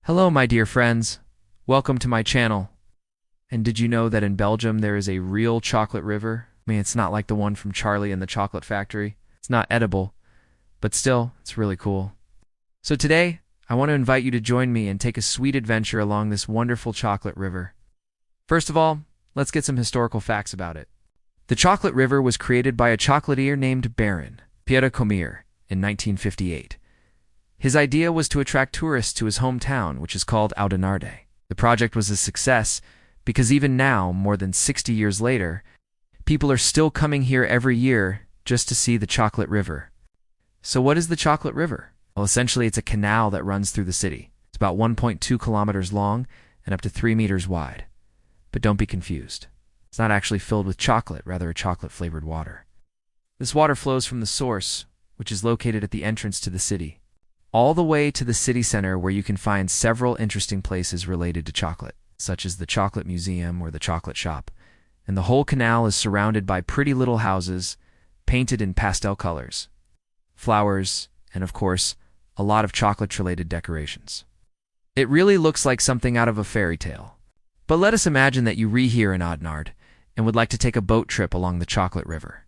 Hello, my dear friends. Welcome to my channel. And did you know that in Belgium there is a real chocolate river? I mean, it's not like the one from Charlie and the Chocolate Factory. It's not edible, but still, it's really cool. So today, I want to invite you to join me and take a sweet adventure along this wonderful chocolate river. First of all, let's get some historical facts about it. The chocolate river was created by a chocolatier named Baron Pierre Comier in 1958. His idea was to attract tourists to his hometown, which is called Oudenaarde. The project was a success because even now, more than 60 years later, people are still coming here every year just to see the chocolate river. So what is the chocolate river? Well, essentially it's a canal that runs through the city. It's about 1.2 kilometers long and up to 3 meters wide. But don't be confused. It's not actually filled with chocolate, rather a chocolate-flavored water. This water flows from the source, which is located at the entrance to the city, all the way to the city center where you can find several interesting places related to chocolate, such as the Chocolate Museum or the Chocolate Shop. And the whole canal is surrounded by pretty little houses, painted in pastel colors, flowers, and of course, a lot of chocolate-related decorations. It really looks like something out of a fairy tale. But let us imagine that you here in Oudenaarde and would like to take a boat trip along the chocolate river.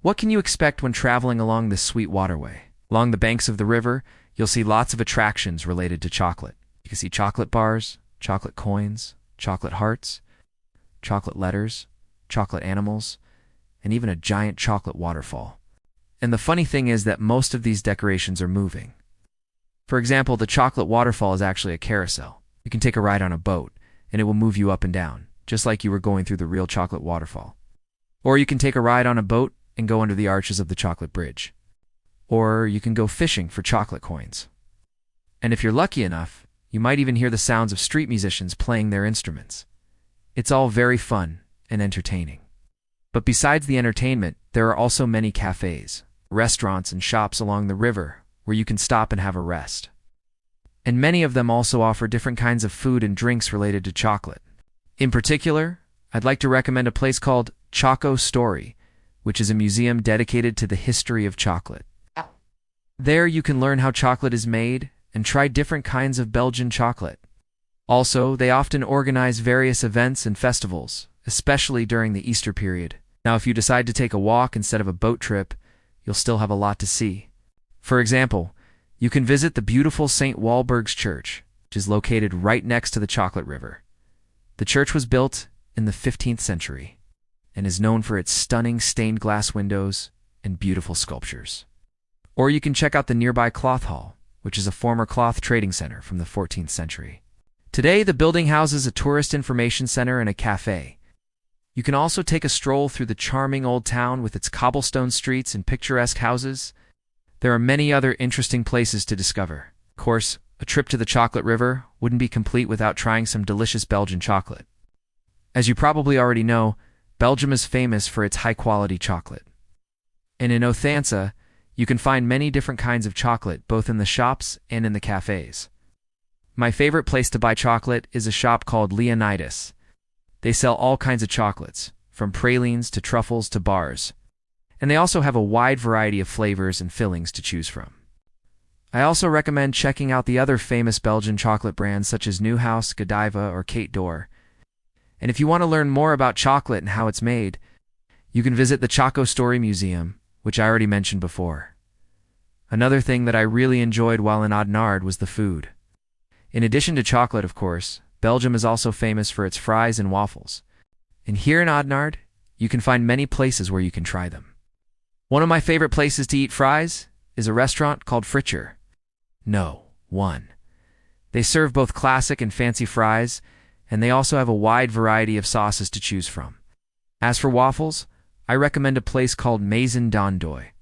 What can you expect when traveling along this sweet waterway? Along the banks of the river, you'll see lots of attractions related to chocolate. You can see chocolate bars, chocolate coins, chocolate hearts, chocolate letters, chocolate animals, and even a giant chocolate waterfall. And the funny thing is that most of these decorations are moving. For example, the chocolate waterfall is actually a carousel. You can take a ride on a boat, and it will move you up and down, just like you were going through the real chocolate waterfall. Or you can take a ride on a boat and go under the arches of the chocolate bridge. Or you can go fishing for chocolate coins. And if you're lucky enough, you might even hear the sounds of street musicians playing their instruments. It's all very fun and entertaining. But besides the entertainment, there are also many cafes, restaurants, and shops along the river where you can stop and have a rest. And many of them also offer different kinds of food and drinks related to chocolate. In particular, I'd like to recommend a place called Choco Story, which is a museum dedicated to the history of chocolate. There you can learn how chocolate is made and try different kinds of Belgian chocolate. Also, they often organize various events and festivals, especially during the Easter period. Now, if you decide to take a walk instead of a boat trip, you'll still have a lot to see. For example, you can visit the beautiful St. Walburg's Church, which is located right next to the chocolate river. The church was built in the 15th century and is known for its stunning stained glass windows and beautiful sculptures. Or you can check out the nearby Cloth Hall, which is a former cloth trading center from the 14th century. Today, the building houses a tourist information center and a cafe. You can also take a stroll through the charming old town with its cobblestone streets and picturesque houses. There are many other interesting places to discover. Of course, a trip to the chocolate river wouldn't be complete without trying some delicious Belgian chocolate. As you probably already know, Belgium is famous for its high-quality chocolate. And in Othansa, you can find many different kinds of chocolate, both in the shops and in the cafes. My favorite place to buy chocolate is a shop called Leonidas. They sell all kinds of chocolates, from pralines to truffles to bars. And they also have a wide variety of flavors and fillings to choose from. I also recommend checking out the other famous Belgian chocolate brands such as Neuhaus, Godiva, or Kate D'Or. And if you want to learn more about chocolate and how it's made, you can visit the Choco Story Museum, which I already mentioned before. Another thing that I really enjoyed while in Oudenaarde was the food. In addition to chocolate, of course, Belgium is also famous for its fries and waffles. And here in Oudenaarde, you can find many places where you can try them. One of my favorite places to eat fries is a restaurant called Fritcher. No, one. They serve both classic and fancy fries, and they also have a wide variety of sauces to choose from. As for waffles, I recommend a place called Maison d'Andoy.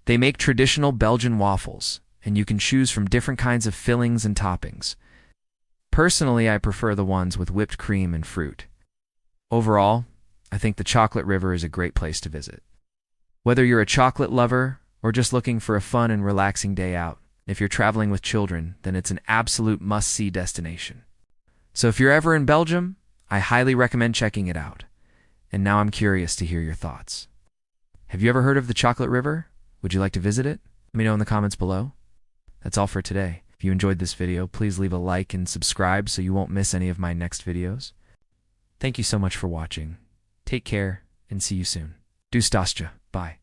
They make traditional Belgian waffles, and you can choose from different kinds of fillings and toppings. Personally, I prefer the ones with whipped cream and fruit. Overall, I think the chocolate river is a great place to visit. Whether you're a chocolate lover or just looking for a fun and relaxing day out, if you're traveling with children, then it's an absolute must-see destination. So if you're ever in Belgium, I highly recommend checking it out. And now I'm curious to hear your thoughts. Have you ever heard of the chocolate river? Would you like to visit it? Let me know in the comments below. That's all for today. If If you enjoyed this video, please leave a like and subscribe so you won't miss any of my next videos. Thank you so much for watching. Take care and see you soon. Du Stasja. Bye.